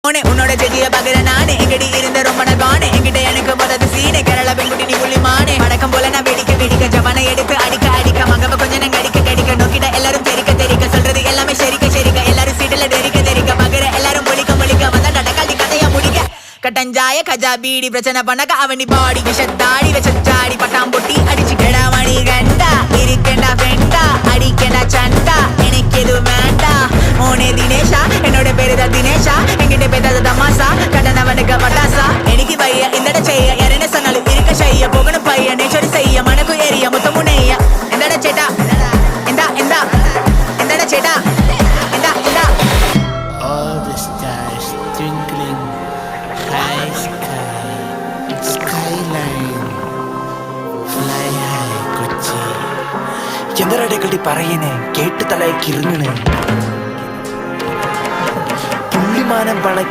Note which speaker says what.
Speaker 1: உன்னோட செடிய பகிர நானே எங்கடி இருந்த ரொம்ப நானே எங்கிட்ட எனக்கு முதது சீனே கேரளா பெண்குட்டி நீ புள்ளிமானே வடக்கம் போல நான் வெடிக்க வெடிக்க ஜவானை எடுத்து அடிக்க அடிக்க மகவ கொஞ்சம் நான் கடிக்க கடிக்க நோக்கிட்ட எல்லாரும் தெரிக்க தெரிக்க சொல்றது எல்லாமே ஷெரிக்க ஷெரிக்க எல்லாரும் சீட்டுல தெரிக்க தெரிக்க பகிர எல்லாரும் பொழிக்க பொழிக்க வந்தா டடக்காடி கதையா முடிக்க கட்டஞ்சாய கஜா பீடி பிரச்சனை பண்ணக்க அவனி பாடி விஷத்தாடி வச்சாடி பட்டாம் பொட்டி அடிச்சு கெடா மணி கண்டா இருக்கேண்டா வெண்டா அடிக்கேண்டா சண்டா எனக்கு எது வேண்டா ஓனே தினேஷா என்னோட பேருதான் தினேஷா எங்கிட்ட பேதாத தமாசா கடனவனுக்கு பட்டாசா எனக்கு பைய இந்த செய்ய யாரென்ன சொன்னாலும் இருக்க செய்ய போகணும் பைய நேச்சர் செய்ய மனக்கு ஏறிய மொத்த முனைய எந்தட சேட்டா எந்தா எந்தா எந்தட சேட்டா எந்தா எந்தா
Speaker 2: All the stars twinkling, high sky, skyline, fly high Kochi. എന്തരടക്കടി പറയണേ കേട്ട് തലയ്ക്കിറങ്ങണേ പുള്ളിമാനം പണയ്ക്ക്